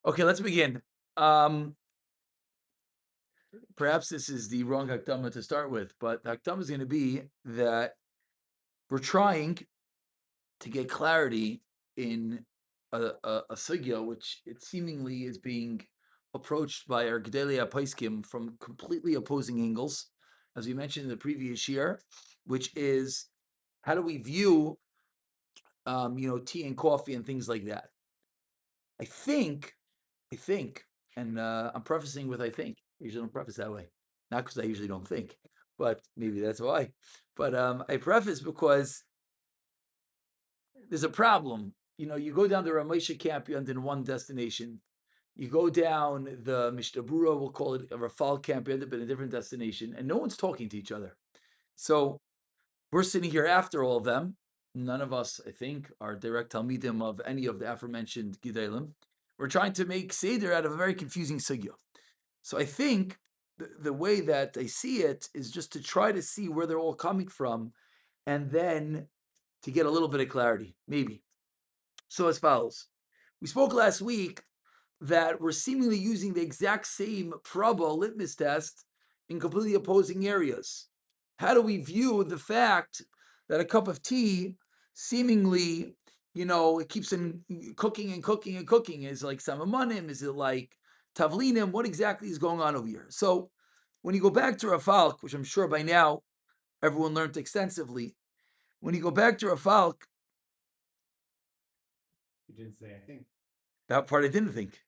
Okay, let's begin. Perhaps this is the wrong hakdama to start with, but the hakdama is going to be that we're trying to get clarity in a sugya, which it seemingly is being approached by our Gedolei HaPoskim from completely opposing angles, as we mentioned in the previous year, which is how do we view, tea and coffee and things like that. I think, and I'm prefacing with I think. I usually don't preface that way. Not because I usually don't think, but maybe that's why. But I preface because there's a problem. You go down the Ramesha camp, you end in one destination. You go down the Mishtabura, we'll call it a Rafal camp, you end up in a different destination, and no one's talking to each other. So we're sitting here after all of them. None of us, I think, are direct Talmidim of any of the aforementioned Gedolim. We're trying to make Seder out of a very confusing sugya. So I think the way that I see it is just to try to see where they're all coming from and then to get a little bit of clarity, maybe. So as follows. We spoke last week that we're seemingly using the exact same Prabha litmus test in completely opposing areas. How do we view the fact that a cup of tea seemingly, it keeps on cooking and cooking and cooking? Is it like Samamonim? Is it like Tavlinim? What exactly is going on over here? So when you go back to Rafalk, which I'm sure by now everyone learned extensively, when you go back to Rafalk, you didn't say I think. That part I didn't think.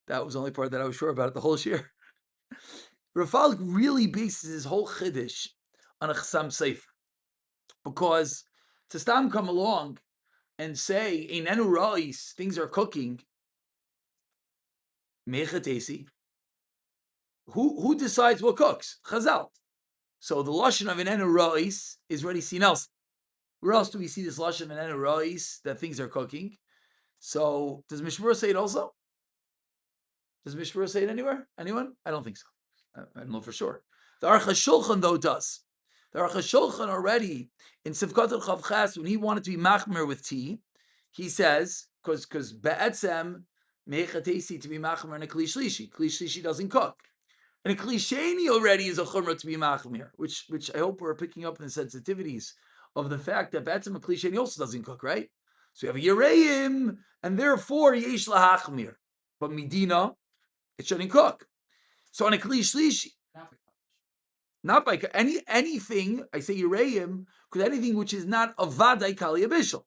That was the only part that I was sure about it the whole year. Rafalk really bases his whole chiddush on a chasam sefer, because to stam come along and say einenu ra'is, things are cooking, mechatesi. Who decides what cooks? Chazal. So the lashon of einenu ra'is is already seen elsewhere. Where else do we see this lashon of einenu ra'is that things are cooking? So does Mishmur say it also? Does Mishmur say it anywhere? Anyone? I don't think so. I don't know for sure. The Aruch HaShulchan though does. The Aruch HaShulchan already in Sivkot Chav Ches, when he wanted to be machmer with tea, he says because be'etzem meichatesi to be machmer in a kli shlishi. Kli shlishi doesn't cook, and a kli sheni already is a chumrah to be machmer, which I hope we're picking up in the sensitivities of the fact that be'etzem a kli sheni also doesn't cook, right? So you have a yereim, and therefore yesh lahachmir, but midina it shouldn't cook. So on a kli shlishi, not by anything, I say Yereim, because anything which is not a vadai Kalei HaBishul.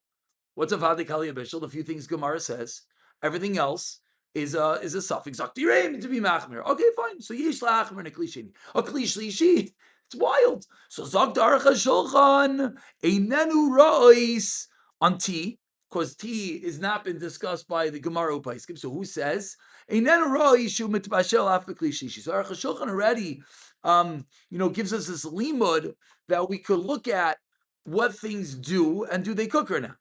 What's a vadai Kalei HaBishul? The few things Gemara says. Everything else is a suffix. Yereim to be machmir. Okay, fine. So yesh la'achmir and a kli sheni. A kli shlishi. It's wild. So Zok Aruch HaShulchan einenu ra'os on tea, because tea has not been discussed by the Gemara Upaiskim. So who says einenu ra'os shu mitbashel af kli shlishi? So Aruch HaShulchan already gives us this limud that we could look at what things do and do they cook or not.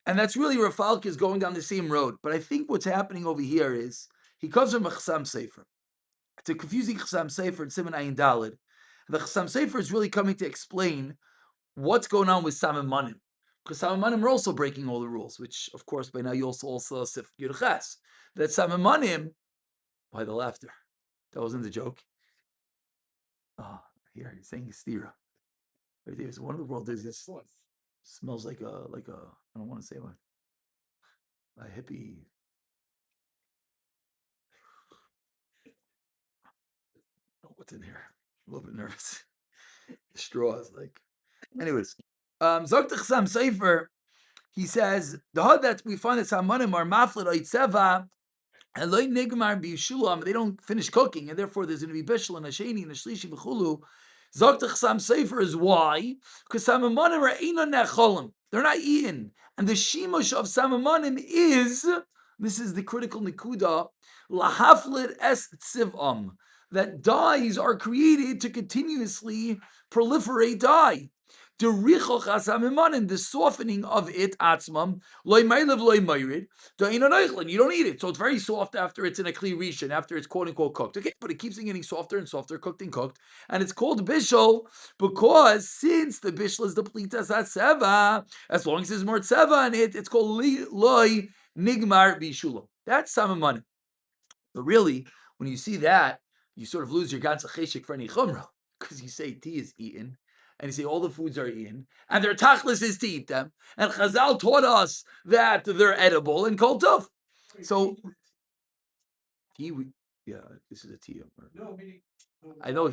And that's really where Falk is going down the same road. But I think what's happening over here is he comes from a Chasam Sefer. It's a confusing Chasam Sefer in Siman Ayin Daled. The Chasam Sefer is really coming to explain what's going on with Samamonim. Because Samamonim are also breaking all the rules, which, of course, by now you also Sif Yurches. That Samamonim, by the laughter, that wasn't the joke. Oh, here he's saying stira. Right there. So one of the world is this smells like a I don't want to say what a hippie. Oh, what's in here? I'm a little bit nervous. Straws, like. Anyways, Zok Chasam Sefer, he says the hod that we find that Samanim are maflet oitzeva. And loy nigmar b'yishulam, they don't finish cooking, and therefore there's going to be bishul and a sheni and a shlishi v'chulu. Zok Chasam Sefer is why, because Samamonim are einon necholim. They're not eaten. And the shimush of Samamonim is, this is the critical nikuda, lahaflit es tzivam, that dyes are created to continuously proliferate dye. The softening of it, atzmam, loy meilev loy meirid, you don't eat it. So it's very soft after it's in a kli rishon, after it's quote unquote cooked. Okay, but it keeps on getting softer and softer, cooked and cooked. And it's called bishul because since the bishul is the plitas seva, as long as there's more seva in it, it's called loy nigmar bishulam. That's Samaman. But really, when you see that, you sort of lose your ganze cheshik for any chumrah, because you say tea is eaten, and you say all the foods are eaten, and their tachlis is to eat them. And Chazal taught us that they're edible and kol tov. So tea, yeah, this is a tea. No, meaning. I know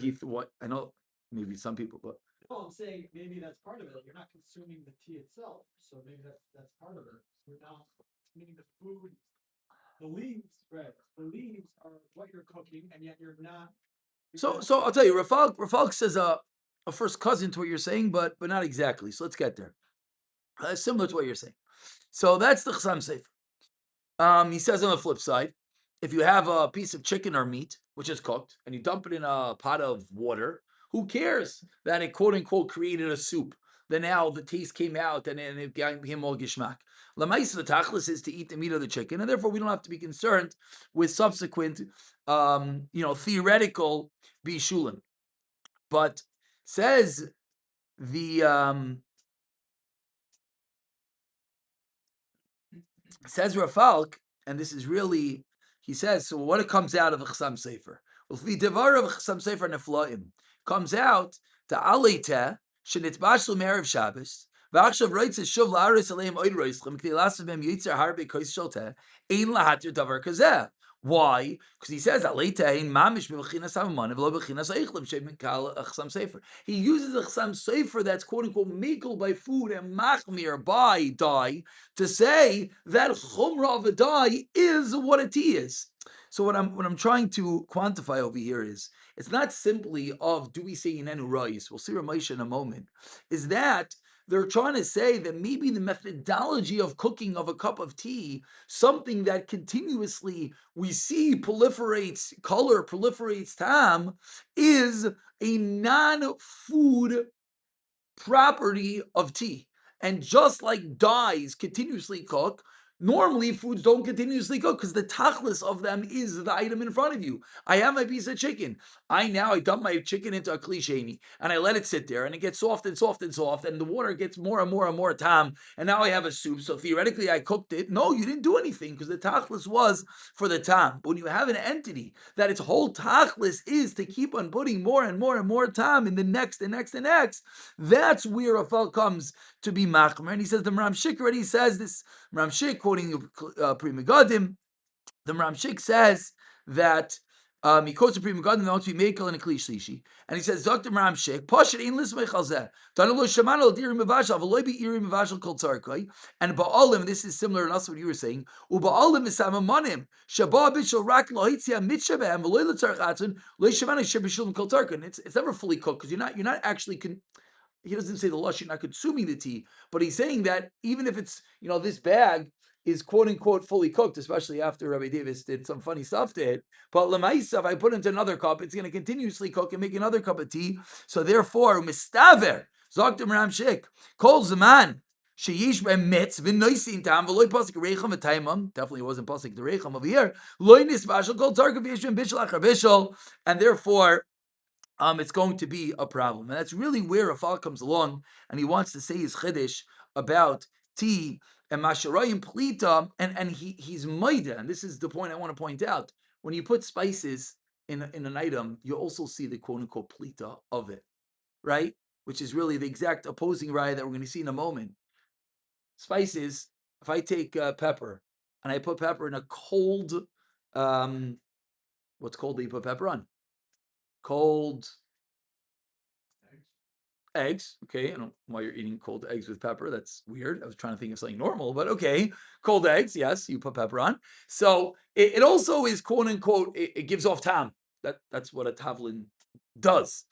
I know maybe some people, but No, I'm saying maybe that's part of it. You're not consuming the tea itself, so maybe that's part of it. You're not meaning the food, the leaves, right? The leaves are what you're cooking, and yet you're not. so I'll tell you, Rafalk says a first cousin to what you're saying, but not exactly. So let's get there. Similar to what you're saying. So that's the Chasam Sefer. He says on the flip side, if you have a piece of chicken or meat, which is cooked, and you dump it in a pot of water, who cares that it quote unquote created a soup? Then now the taste came out and it became all gishmak. Lamais, the tachlis is to eat the meat of the chicken, and therefore we don't have to be concerned with subsequent, theoretical bishulim. But says the says Rafalk, and this is really, he says, so what it comes out of a Chasam Sefer? Well, the devar of Chasam Sefer Neflaim comes out to Aleiteh shenitbashlu me'erev Shabbos. V'achshav roitz shuv la'aris aleim oid roischem k'dei lasav mem yitzer harbe kois sholteh ein lahatir davar kazeh. Why? Because he says Aleiteh in mamish b'chinas hamaman v'lo b'chinas eichlim shemin kal Chasam Sefer. He uses a Chasam Sefer that's quote unquote makel by food and machmir by dye to say that chumrah of a dye is what a tea is. So what I'm trying to quantify over here is it's not simply of do we say inenu rice. We'll see Ramesh in a moment. Is that they're trying to say that maybe the methodology of cooking of a cup of tea, something that continuously we see proliferates color, proliferates time, is a non-food property of tea. And just like dyes continuously cook, normally foods don't continuously cook because the tachlis of them is the item in front of you. I have my piece of chicken. I dump my chicken into a klisheni and I let it sit there and it gets soft and soft and soft and the water gets more and more and more tam and now I have a soup. So theoretically I cooked it. No, you didn't do anything because the tachlis was for the tam. But when you have an entity that its whole tachlis is to keep on putting more and more and more tam in the next and next and next, that's where Rafal comes to be machmer. And he says the Ramshik already says this. Ramshik, quoting Pri Megadim, the Ramshik says that he quotes the Pri Megadim that wants to be mekel and a kli shlishi, and he says Dr. Ramshik pashat ein lismei chalzeh tanalo shamano dirim mevashal v'loy be irim mevashal kol tzarkoi, and ba'alim, this is similar enough to what you were saying, u'ba'alim is samamanim shabah bishul rak lohitzia mitzabehem v'loy letzarch atzon loy shamano shebishul kol tzarkoi. It's never fully cooked because you're not actually he doesn't say the lush, you're not consuming the tea, but he's saying that even if it's, this bag is quote unquote fully cooked, especially after Rabbi Davis did some funny stuff to it. But lemaisa, if I put it into another cup, it's going to continuously cook and make another cup of tea. So therefore, mistaver, Zoktim Ramshik, kol zaman, sheyish be'metz v'noisin tam v'loy pasik reicham v'taimam. Definitely wasn't pasik the reicham over here. Loy nisvashal kol tarkav yishvim bishul achar bishul, and therefore, it's going to be a problem. And that's really where Rafal comes along and he wants to say his chiddush about tea and masharayim plita, and he's maida, and this is the point I want to point out. When you put spices in an item, you also see the quote unquote plita of it, right? Which is really the exact opposing raya that we're going to see in a moment. Spices, if I take pepper and I put pepper in a cold, what's cold that you put pepper on? Cold eggs. Okay, I don't know why you're eating cold eggs with pepper. That's weird. I was trying to think of something normal, but okay. Cold eggs, yes, you put pepper on. So it also is quote unquote, it gives off tam. That's what a tavlin does,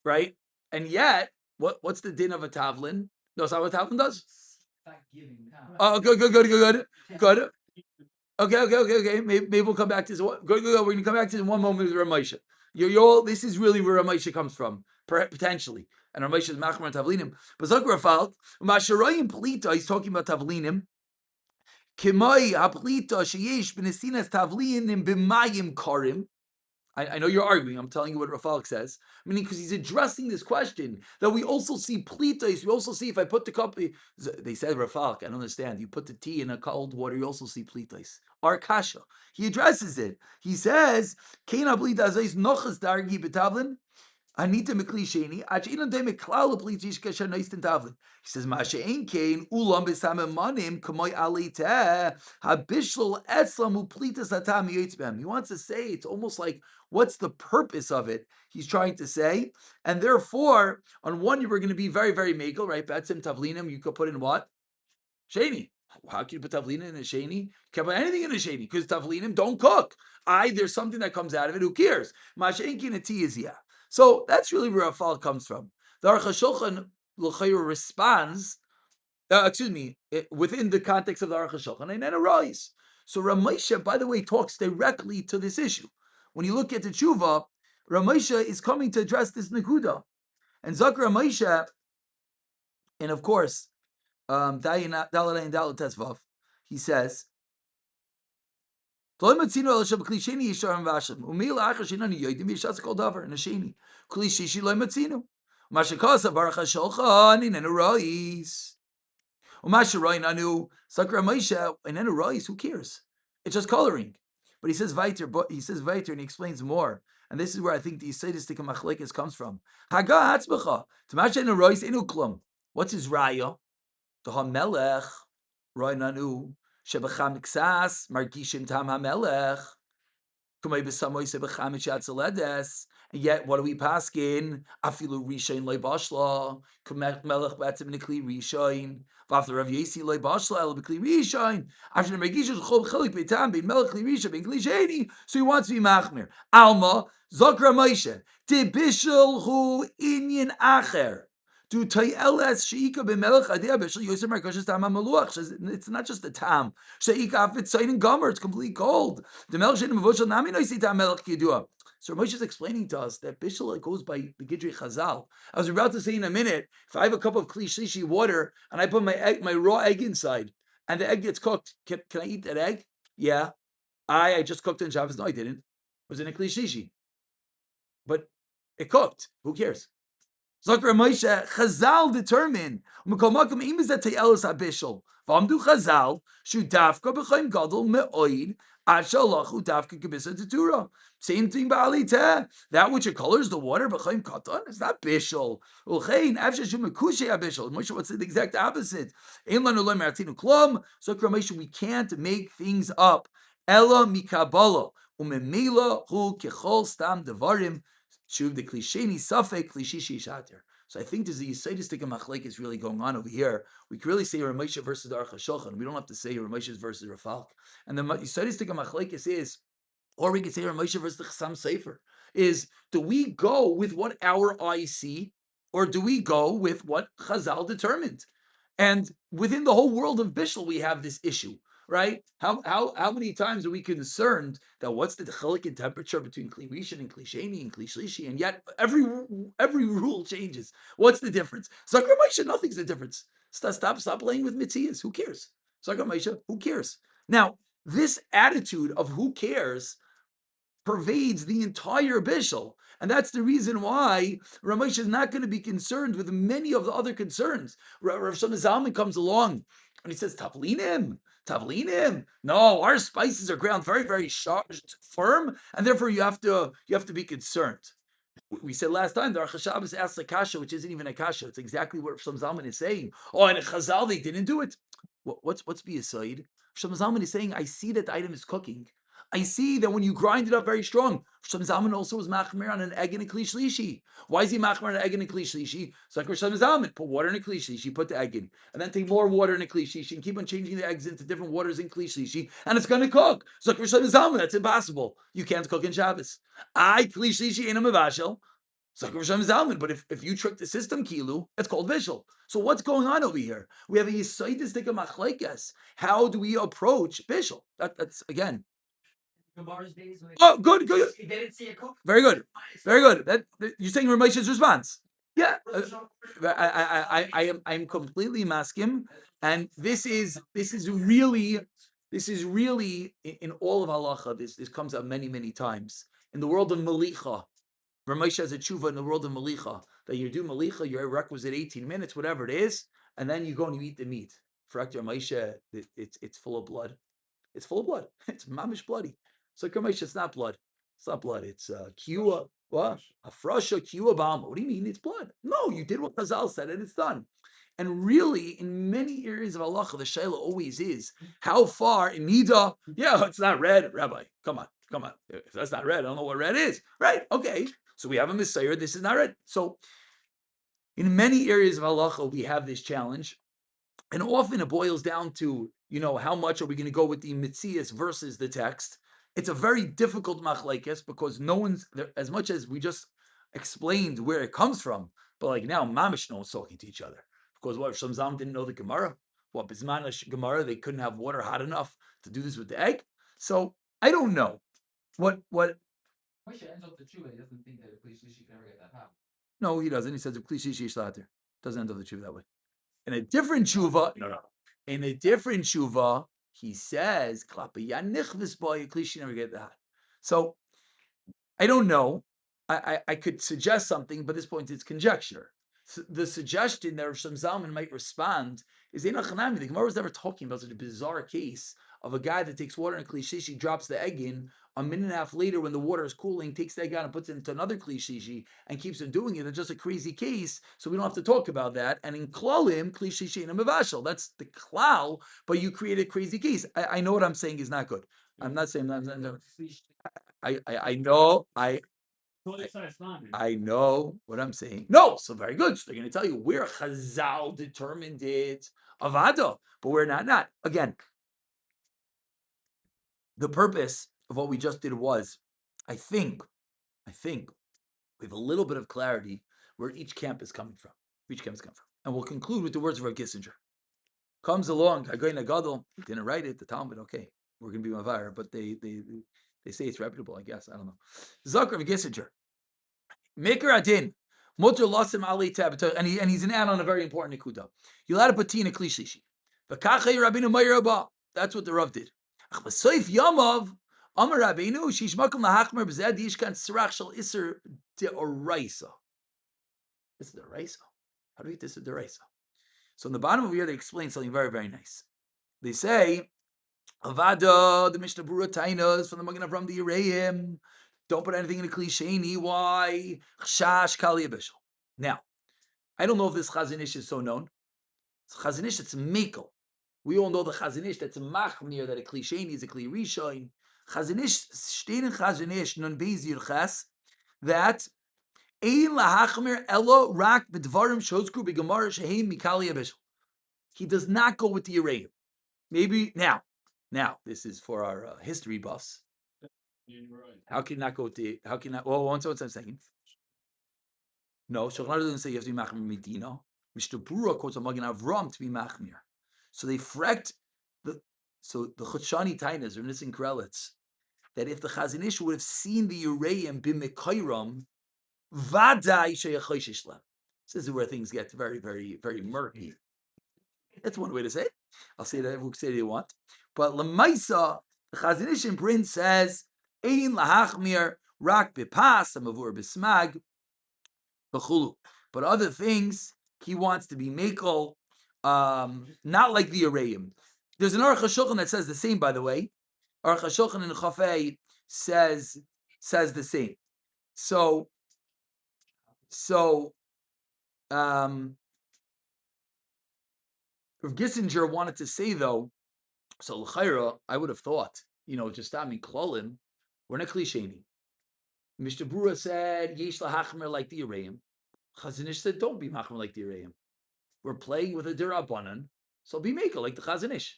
right? And yet, what's the din of a tavlin? No, is that what a tavlin does? Oh, good. Okay. Maybe we'll come back to this. Good. We're going to come back to this in one moment with Ramesha. This is really where Ramesha comes from, potentially. And Ramesha is Machmer and Tavlinim. But Zakrafal, Masharayim Plita, he's talking about Tavlinim. Kimai Haplita Sheyesh Benesinas Tavlinim B'mayim Karim. I know you're arguing. I'm telling you what Rafalik says. Meaning, because he's addressing this question that we also see plitais. We also see if I put the cup. They said Rafalik. I don't understand. You put the tea in a cold water. You also see plitais. Arkasha. He addresses it. He says, "Keina plitas is nochas dargi betavlin." Anita Miklisheni, Achinan de Miklala Plitish Kasha Neistin Tavlin. He says, Masha Ain Kain, Ulam Bisama Manim, Kamoy Alita, Habishal Eslamu Plitas Atam Yitzbem. He wants to say it's almost like what's the purpose of it? He's trying to say. And therefore, on one, you were going to be very, very megal, right? Batsim Tavlinim, you could put in what? Sheni. How can you put tavlina in a sheni? You can't put anything in a sheni because tavlinim don't cook. There's something that comes out of it. Who cares? Mashenki and tea is yeah. So that's really where Rafal comes from. The Aruch HaShulchan l'chayr responds. Within the context of the Aruch HaShulchan, and then arise. So Ramesha, by the way, talks directly to this issue. When you look at the tshuva, Ramesha is coming to address this nekuda, and Zakar Ramesha, and of course. He says, who cares? It's just coloring. But he says Viter, and he explains more. And this is where I think the Yisaitistic Machlekes comes from. What's his raya? The HaMelech, Roinanu, Shebecham Iksas, Margishim Tam HaMelech, Kumay Besamoy Sebecham Ichatzaledes, and yet what do we paskin? Afilu Rishain Loy Bashla, Kumek Melech Batim Nikli Rishain, Vafter Rav Yesi Loy Bashla, El Bekli Rishain, after Margishim Chob Chelik Betam, Bein Melech Li Risha, Bein Kli Sheni, so he wants to be Machmir. Alma, Zokra Moshe, Tibishel Hu Inyan Acher. It's not just the tam. It's completely cold. So Moshe is explaining to us that bishul goes by the Gidrei Chazal. I was about to say in a minute, if I have a cup of kli shlishi water and I put my raw egg inside, and the egg gets cooked, can I eat that egg? Yeah. I just cooked it in Shabbos. No, I didn't. It was in a kli shlishi. But it cooked. Who cares? Zakar Moshe, Chazal determine. Mekomakim im is that te'elos habishol. V'amdu Chazal shu dafka b'chaim gadol me'oid ashalachu dafka kibisa tetura. Same thing ba'ali teh. That which colors the water b'chaim katan is not bishol. Ulchein avshe shu mekushe habishol. Moshe, what's the exact opposite? Ein lanu lo me'artinu klom. Zakar Moshe, we can't make things up. Ela mikabala umemila hu kechol stam devarim. Shuv the klisheni safek klishishi shater. So I think there's a Yisaitistic Machlek is really going on over here. We can really say Ramesha versus the Aruch HaShulchan. We don't have to say Ramesha versus Rafalk. And the Yisaitistic Machlek is, or we can say Ramesha versus the Chassam Sefer, is do we go with what our eyes see, or do we go with what Chazal determined? And within the whole world of Bishul, we have this issue. Right? How many times are we concerned that what's the chilik in temperature between Kli Rishon and Kli Sheni and Kli Shlishi, and yet every rule changes. What's the difference? Zakar Moshe, nothing's the difference. Stop playing with mitzias. Who cares? Zakar Moshe, who cares? Now, this attitude of who cares pervades the entire Bishul. And that's the reason why Ramesh is not going to be concerned with many of the other concerns. Rav Shlomo Zalman comes along and he says, Tavlinim. No, our spices are ground very, very sharp, firm, and therefore you have to be concerned. We said last time the Aruch HaShabbos asked a kasha, which isn't even a kasha. It's exactly what Shlomo Zalman is saying. Oh, and in Chazal they didn't do it. What's b'yesod? Shlomo Zalman is saying, I see that the item is cooking. I see that when you grind it up very strong. Shlomo Zalman also was machmer on an egg and a kli shlishi. Why is he machmer on an egg and a kli shlishi? It's like Shlomo Zalman, put water in a kli shlishi, put the egg in, and then take more water in a kli shlishi, and keep on changing the eggs into different waters in kli shlishi, and it's going to cook. It's like Shlomo Zalman, that's impossible. You can't cook in Shabbos. I kli shlishi in a mevashel. But if you trick the system, Kilu, it's called visual. So what's going on over here? We have a Yisaitistic Machlekes. How do we approach visual? That's again. Oh, good. Very good. You're saying Ramesh's response. Yeah, I'm completely maskim, and this is really in all of halacha. This comes up many times. in the world of Malicha, Ramesh has a tshuva in the world of Malicha, that you do Malicha, you're requisite 18 minutes, whatever it is, and then you go and you eat the meat. For Ramesh, it's full of blood. It's full of blood. It's mamish bloody. So Ramesh, it's not blood. It's not blood. It's kiwa. What? Afrasha kiwa balma. What do you mean it's blood? No, you did what Chazal said and it's done. And really, in many areas of halacha, the shaila always is how far in nida. Yeah, it's not red, Rabbi. Come on. If that's not red, I don't know what red is. Right? Okay. So we have a Messiah. This is not red. So in many areas of halacha, we have this challenge. And often it boils down to, how much are we going to go with the mitzias versus the text? It's a very difficult machlekes because no one's, as much as we just explained where it comes from, but like now, mamish, no one's talking to each other. Because what, if Shamzam didn't know the Gemara? What, Bisman Gemara, they couldn't have water hot enough to do this with the egg? So, I don't know. What? Moshe ends up the tshuva. He doesn't think that a police can ever get that hot. No, he doesn't. He says, doesn't end up the tshuva that way. In a different tshuva, no. In a different tshuva, he says, never get that. So, I don't know. I could suggest something, but at this point it's conjecture. So the suggestion that Rosh Zalman might respond is, the Gemara was never talking about such a bizarre case of a guy that takes water in a klishishi, drops the egg in, a minute and a half later when the water is cooling, takes the egg out and puts it into another klishishi and keeps on doing it. It's just a crazy case, so we don't have to talk about that. And in Klalim, klishishi and a mavashal, that's the klal, but you create a crazy case. I know what I'm saying is not good. I'm not saying that. I know. I know what I'm saying. No, so very good. So they're going to tell you where Chazal determined it avada, but we're not. Again, the purpose of what we just did was, I think, we have a little bit of clarity where each camp is coming from. And we'll conclude with the words of Rav Kissinger. Comes along, Hagoyin Gadol, he didn't write it, the Talmud, okay, we're going to be Mavar, but they say it's reputable, I guess, I don't know. Zakar Rav Kissinger. Maker Adin, Motor Lasim Ali Tab, and he's an add on a very important nikuda. You'll add a patina klishishi. That's what the Rav did. B'soif Yamav, Amar Rabbeinu, Shishmakum lahachmer b'zed yishkan tzarach shel iser deoraisa. This is deoraisa. How do we eat this deoraisa? So in the bottom of here, they explain something very, very nice. They say, Avada, the Mishnah Brura Tainas from the Magen Avram the Yereim. Don't put anything in a klisheni. Why? Chash Kalei HaBishul. Now, I don't know if this Chazanish is so known. It's Chazanish that's Mekel. We all know the Chazanish that's Machmir, that a klisheni is a kli rishoin. Chazanish, steht in Chazanish, nun beis yirches, that ein lahachmir elo rak b'dvarim shozkru b'gemara sheheim miKalei HaBishul. He does not go with the Yereim. Maybe now, this is for our history buffs. How can you not go with the? How can you not? Well, one second. No, Shulchan Aruch doesn't say you have to be machmir medina. Mishnah Brura quotes a Magen Avram to be machmir. So they frecked the Chutshani Tainas or Nissen Krelitz that if the Chazanish would have seen the Yereim b'mekayram, vaday sheyachayshish lem. This is where things get very, very, very murky. That's one way to say it. I'll say that everyone say it they want. But Lamaisa, the Chazanish in print says, Ein lahachmir rak bepas amavur besmag b'chulu. But other things, he wants to be mekel, not like the Yereim. There's an Aruch HaShulchan that says the same, by the way. Aruch HaShulchan in Chafei says the same. So Rav Kissinger wanted to say though, so l'chayra, I would have thought, just klolim, we're not klisheni. Mishnah Brura said, yesh lahachmer like the Yereim. Chazanish said, don't be machmer like the Yereim. We're playing with a derabanan, so be maker like the Chazanish.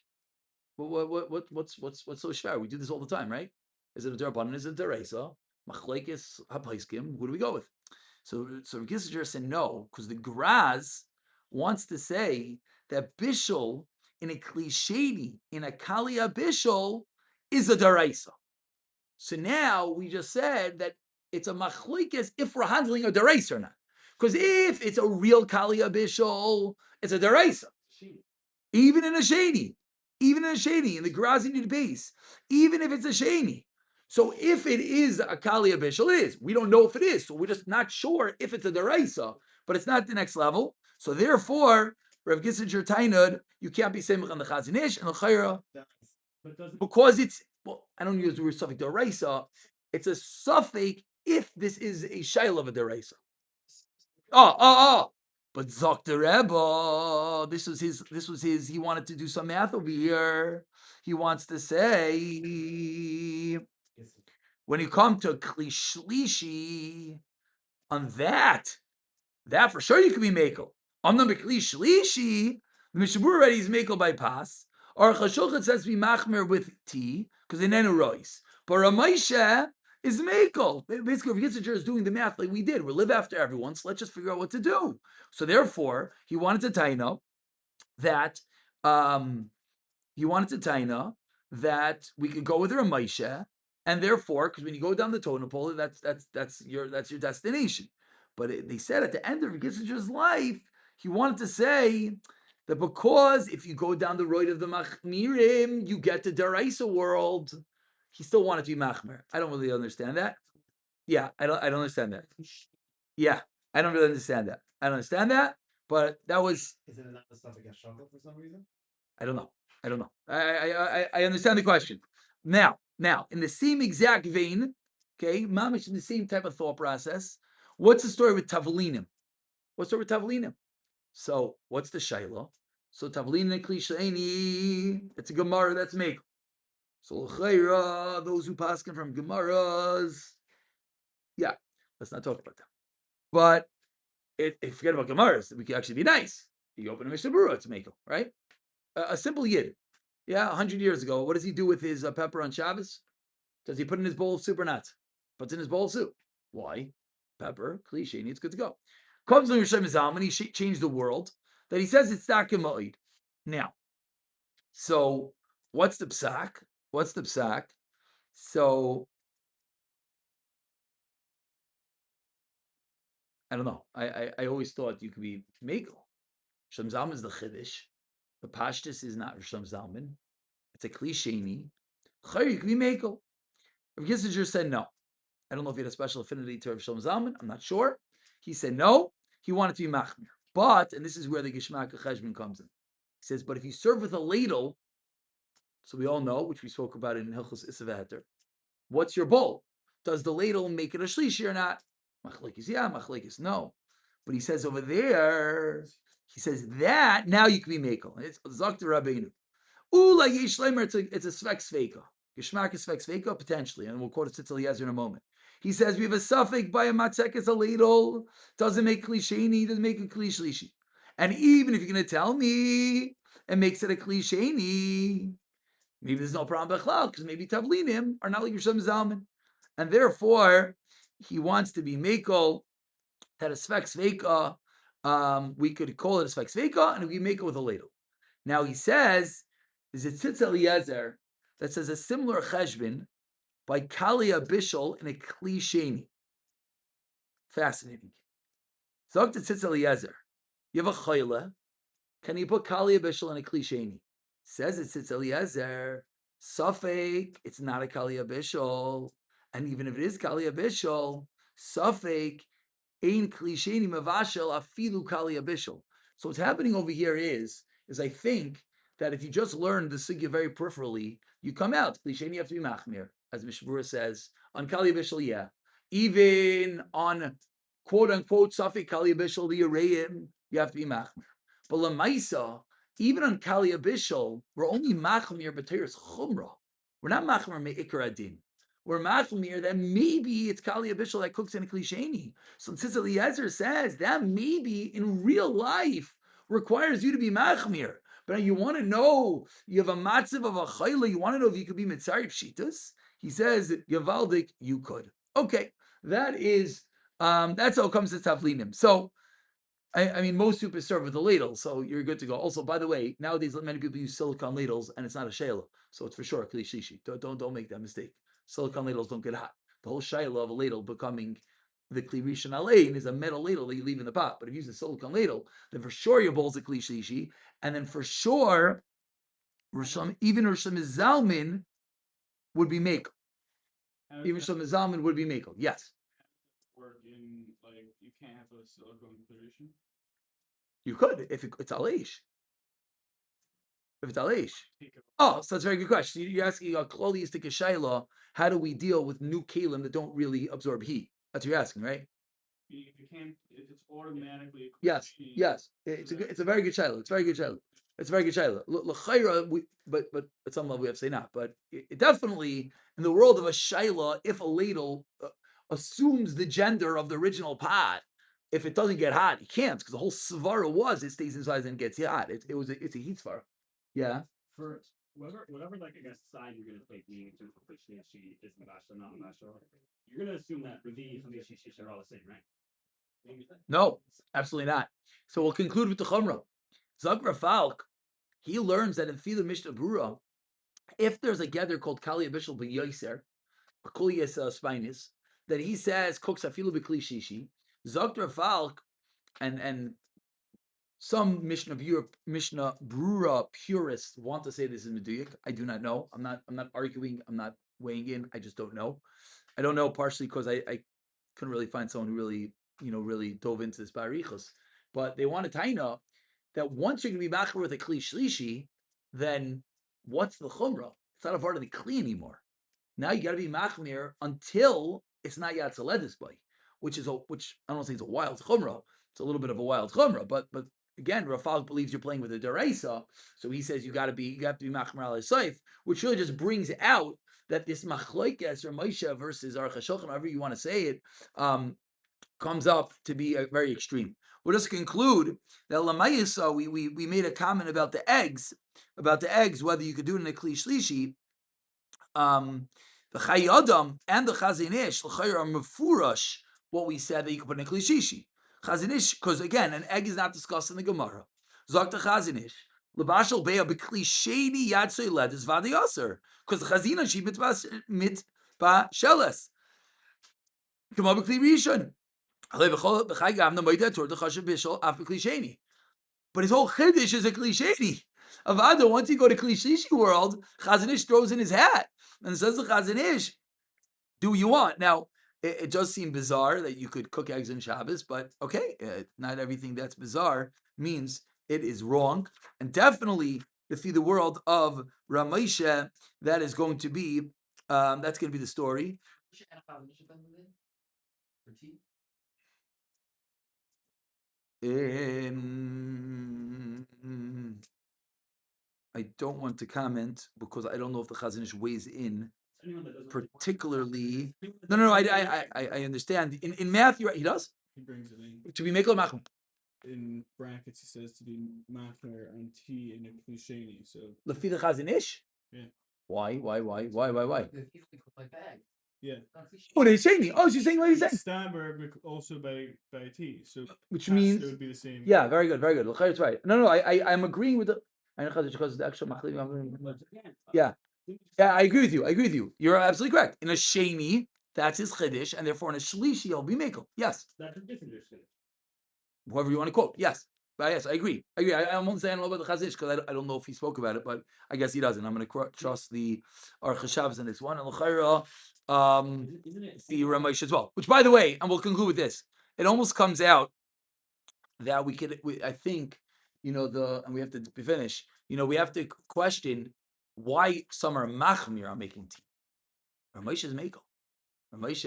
What's so shver? We do this all the time, right? Is it a derabanan? Is it a deresa? Machlekes hapaiskim. Who do we go with? So Kissinger said no, because the Graz wants to say that bishul in a klisheni, in a Kalei HaBishul, is a deraisa. So now we just said that it's a machlekes if we're handling a deraisa or not. Because if it's a real Kalei HaBishul, it's a deraisa. Even in a sheni, in the Graz need base, even if it's a sheni. So if it is a Kalei HaBishul, it is. We don't know if it is, so we're just not sure if it's a deraisa, but it's not the next level. So therefore, Rav Gissinger Tainud, you can't be semich on the Chazon Ish and the Chayra because it's, well, I don't use the word suffix deraisa. It's a suffix if this is a shayla of a deraisa. But Zok the Rebbe, this was his, he wanted to do some math over here. He wants to say, when you come to Kli Shlishi, on that for sure you can be Mekel. On the Kli Shlishi, the Mishabur already is Mekel by Pas. Or Chashulchat says to be Machmer with T, because they Nenu Rois. But Ramaisha is Mekel. Basically, if Yitzhak is doing the math like we did, we live after everyone, so let's just figure out what to do. So therefore, he wanted to taina that we could go with Ramaisha, and therefore, because when you go down the totem pole, that's your destination. But they said at the end of Yitzhak's life, he wanted to say that because if you go down the road of the Machmirim, you get the Daraisa world. He still wanted to be Machmir. I don't really understand that. Yeah, I don't understand that. Yeah, I don't really understand that. I don't understand that. But that was. Is it not the stuff against Shankar for some reason? I don't know. I understand the question. Now, in the same exact vein, okay, mamish in the same type of thought process. What's the story with Tavlinim? What's the story with Tavlinim? So, what's the shayla? So Tavlinim Klisheni, it's a Gemara that's make. So l'chayra, those who paskin from Gemaras, yeah, let's not talk about that. But if forget about Gemaras, we can actually be nice. You open a Mishnah Berurah to make, right? A simple yid. Yeah, 100 years ago, what does he do with his pepper on Shabbos? Does he put in his bowl of soup or not? Puts in his bowl of soup. Why? Pepper, cliche, it's good to go. Comes to Yishem Zalman, he changed the world, that he says it's Takim Ma'id. Now, so what's the psak? So, I don't know. I always thought you could be Mekel. Shem Zalman is the Chiddush. The Pashtus is not Shem Zalman. It's a Klisheni. You can be Mekel. Rav Kissinger said no. I don't know if he had a special affinity to Rav Shalom Zalman. I'm not sure. He said no. He wanted to be machmir. But, and this is where the Geshmak Cheshbon comes in. He says, but if you serve with a ladle, so we all know, which we spoke about in Hilchos Isavaheter, what's your bowl? Does the ladle make it a shlishi or not? Machlekes, yeah. Machlekes, no. But he says over there, he says that now you can be mekel. It's Zakta Rabbeinu. Ula yesh lemer, it's a svek sveika. Geshmak is svek sveika, potentially, and we'll quote it to Eliezer in a moment. He says we have a suffix by a matzek as a ladle, doesn't make klisheni, doesn't make a klishlishi. And even if you're going to tell me it makes it a klisheni, maybe there's no problem b'chlal, because maybe Tavlinim are not like Yisham Zalman. And therefore, he wants to be mekel, that a svek sveika, we could call it a svek sveika, and we make it with a ladle. Now he says, there's a Tzitz Eliezer that says a similar cheshbon by Kalei HaBishul in a Kli Sheni. Fascinating. Zok to Tzitz Eliezer. You have a chayle. Can you put Kalei HaBishul in a Kli Sheni? Says it Tzitz Eliezer. Safek, it's not a Kalei HaBishul. And even if it is Kalei HaBishul, Safek, ein Kli Sheni mavashel afilu Kalei HaBishul. So what's happening over here is I think that if you just learn the sugya very peripherally, you come out. Klisheni, you have to be machmir, as Mishmura says. On Kalei HaBishul, yeah. Even on quote-unquote Safek Kalei HaBishul, the Yereim, you have to be machmir. But Lamaisa, even on Kalei HaBishul, we're only machmir b'teres chumrah. We're not machmir me'ikar adin. We're machmir that maybe it's Kalei HaBishul that cooks in a klisheni. So Tzitz Eliezer says that maybe in real life requires you to be machmir. But you want to know, you have a matziv of a chayla, you want to know if you could be mitzarif shitas? He says, Yavaldik, you could. Okay, that is, that's how it comes to Tavlinim. So, I mean, most soup is served with a ladle, so you're good to go. Also, by the way, nowadays many people use silicone ladles, and it's not a shayla, so it's for sure a kli shishi. Don't make that mistake. Silicone ladles don't get hot. The whole shayla of a ladle becoming the kli rishon alein is a metal ladle that you leave in the pot. But if you use a silicone ladle, then for sure your bowl's a kli shishi, and then for sure, even Rishon Zalmin would be make. Even some Zalman would be Mekel. Yes. Work in, like, you can't have a silicone coloration? You could if it's Aleish. If it's Aleish. Oh, so that's a very good question. You're asking a Klolistic Shaila, how do we deal with new kalim that don't really absorb heat? That's what you're asking, right? If you can't, if it's automatically. Yes, yes. It's a very good shaila. It's a very good shaila. It's a very good shaila. L'chayra, but at some level we have to say not. But it definitely in the world of a shaila, if a ladle assumes the gender of the original pot, if it doesn't get hot, it can't because the whole svara was it stays inside and gets hot. It's a heat svara. Yeah. For whatever like I guess side you're gonna take, meaning to completion she is Mabashal, not Mabashal, you're gonna assume that Ravi and Shish are all the same, right? No, absolutely not. So we'll conclude with the Chumrah. Zagra Falk, he learns that in Fila Mishnah Brura, if there's a gather called Kalei HaBishul b'Yoser, Kuliyas Spinis, that he says cooks afilu b'Kli Shishi, Zagra Falk, and some Mishnah Brura purists want to say this is Meduyik. I do not know. I'm not arguing. I'm not weighing in. I just don't know. I don't know partially because I couldn't really find someone who really dove into this barichos. But they want to taina that once you're going to be machmer with a kli shlishi, then what's the chumrah? It's not a part of the kli anymore. Now you got to be machmir until it's not yatzaledis by, which I don't want to say it's a wild chumrah. It's a little bit of a wild chumrah, but again, Rafal believes you're playing with a deraisa, so he says you have to be machmer al seif, which really just brings out that this machlokes or Moshe versus Aruch HaShulchan, however you want to say it, comes up to be very extreme. We'll just conclude that Lamayisa, we made a comment about the eggs, whether you could do it in a Kli Shlishi. The Chayadam and the Chazinish, l'chayr are mefurash, what we said that you could put in a Kli Shlishi. Chazinish, because again, an egg is not discussed in the Gemara. Zok the Chazinish. Lebashal beya b'kli sheni yad led is vadi aser, because the Chazina she mitba sheles. Come up b'kli rishon. But his whole chiddush is a klisheni. Avada, once you go to klishishi world, Chazanish throws in his hat and says to Chazanish, "Do what you want." Now, it does seem bizarre that you could cook eggs on Shabbos, but okay, not everything that's bizarre means it is wrong, and definitely the world of Ramesha, that is going to be the story. I don't want to comment because I don't know if the Chazanish weighs in particularly. No. I understand. In math, he does. He brings it in. To be Mekel Machum. In brackets, he says to be Machmer and T in a Klisheni. So. Lefi the Chazanish. Yeah. Why? Yeah. Oh, they're saying. Oh, she's saying what he's saying. Stammer also by T. So which means it would be the same. Yeah, very good. That's right. No. I'm agreeing with the. Yeah, I agree with you. You're absolutely correct. In a sheni, that's his chiddush, and therefore in a shlishi, he'll be mekel. Yes. That's a different chiddush. Whoever you want to quote. Yes. But yes, I agree. I'm only saying a little about the Chazish because I don't know if he spoke about it, but I guess he doesn't. I'm going to trust the Aruch HaShavs in this one. And l'chayra, the Ramesh as well. Which, by the way, and we'll conclude with this. It almost comes out that I think, and we have to finish. We have to question why some are machmir on making tea. Ramesh is mekel. Ramesh,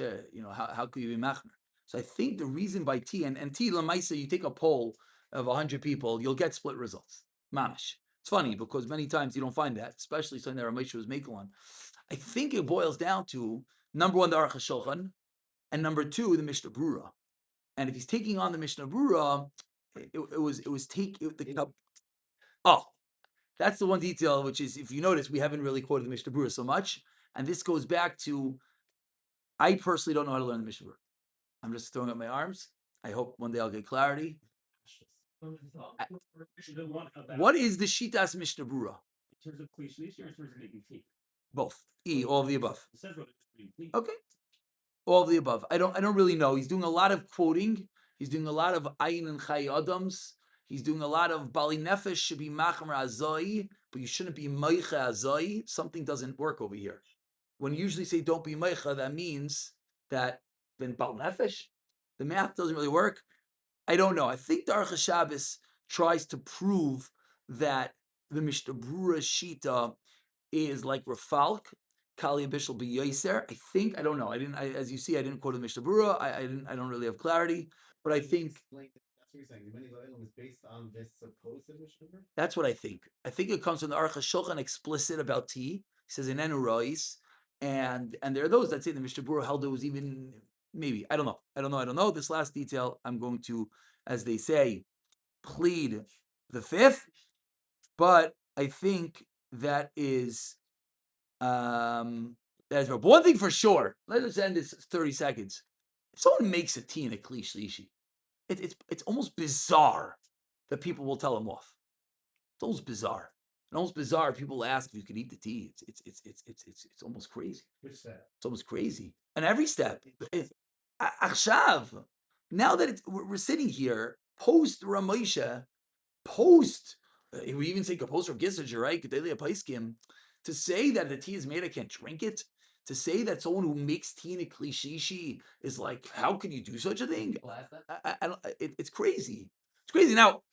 how could you be machmir? So I think the reason by tea and tea lamaisa, you take a poll of 100 people, you'll get split results. Mamish. It's funny because many times you don't find that, especially something that Ramesh was makel on. I think it boils down to number one, the Aruch HaShulchan, and number two, the Mishnah Brura. And if he's taking on the Mishnah Brura, that's the one detail, which is, if you notice, we haven't really quoted the Mishnah Brura so much. And this goes back to, I personally don't know how to learn the Mishnah Brura. I'm just throwing up my arms. I hope one day I'll get clarity. What is the Shitas Mishnah Brura? In terms of cliche or in terms of making tea? Both. All of the above. Okay. All of the above. I don't really know. He's doing a lot of quoting. He's doing a lot of Ayin and Chay Adams. He's doing a lot of Bali Nefesh should be Machmer Azoi, but you shouldn't be Meicha Azoi. Something doesn't work over here. when you usually say don't be meicha, that means that then bal nefesh. The math doesn't really work. I don't know. I think the Aruch Shabbos tries to prove that the Mishnah Brura Shita is like Rafalk, Kalei HaBishul b'Yoser. I think, I don't know. As you see, I didn't quote the Mishnah Brura. I don't really have clarity, but I think That's what you're saying. The Meni La'ilam is based on this supposed Mishnah Berurah? that's what I think. I think it comes from the Aruch HaShulchan explicit about tea. He says in Enu Rois, and there are those that say the Mishnah Brura held it was even maybe. I don't know. This last detail, I'm going to, as they say, plead the fifth, but I think that is but one thing for sure. Let's end this 30 seconds. If someone makes a tea in a kli shlishi, it's almost bizarre that people will tell him off. It's almost bizarre. And almost bizarre. People ask if you could eat the tea. It's almost crazy. Which step? It's almost crazy. And every step. Achshav. Now that we're sitting here post Ramosha, post we even say post from Gisager, right? Gedalia Paiskim, to say that the tea is made, I can't drink it. To say that someone who makes tea in a klishishi is like, how can you do such a thing? I don't, it's crazy. It's crazy. Now,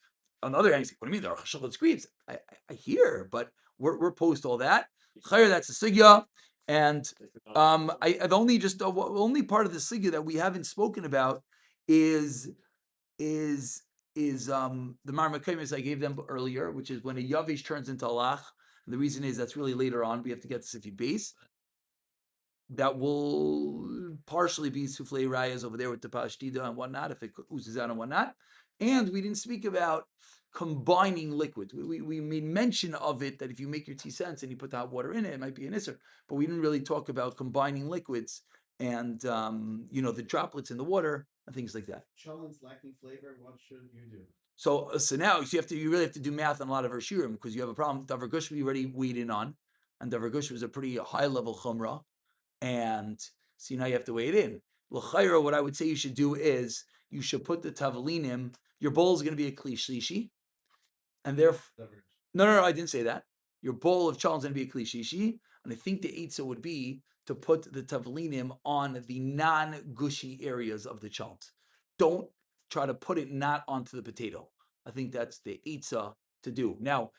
on the other hand, what do you mean? There are chashavat screams. I hear, but we're post all that. Chayr, that's the sugya, and the only part of the sugya that we haven't spoken about is the Marmakaimis I gave them earlier, which is when a Yavish turns into Alach. And the reason is that's really later on. We have to get the Sifi base. That will partially be souffle rayas over there with the pashtida and whatnot, if it oozes out and whatnot. And we didn't speak about combining liquids. We made mention of it that if you make your tea sense and you put the hot water in it, it might be an isser. But we didn't really talk about combining liquids and the droplets in the water and things like that. Cholent's lacking flavor. What should you do? So now you really have to do math on a lot of Rashirim because you have a problem. Davar Gush we already weighed in on, and Davar Gush was a pretty high level chumrah, and so now you have to weigh it in. L'chayra, what I would say you should do is you should put the Tavlinim. Your bowl is going to be a kli shlishi, and therefore no, I didn't say that. Your bowl of challah is going to be a kli shlishi, and I think the eitzah would be to put the Tavlinim on the non-gushy areas of the chalt. Don't try to put it not onto the potato. I think that's the eitzah to do. Now,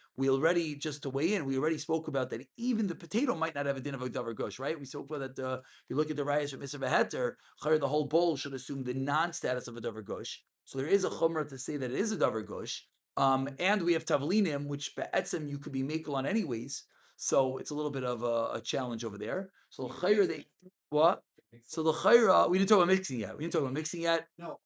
just to weigh in, we already spoke about that even the potato might not have a din of a davar gush, right? We spoke about that if you look at the rayas of Mr. Beheter, the whole bowl should assume the non-status of a davar gush. So there is a chumrah to say that it is a davar gush. And we have tavlinim, which be'etzem you could be makel on anyways. So it's a little bit of a challenge over there. So the chayra, what? So the chayra, we didn't talk about mixing yet. No.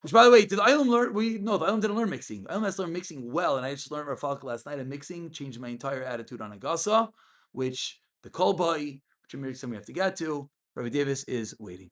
Which, by the way, did the Ilam learn? The Ilam didn't learn mixing. The Ilam has to learn mixing well, and I just learned Rafalka last night. And mixing changed my entire attitude on Agasa, which the Kolbai, which we have to get to. Rabbi Davis is waiting.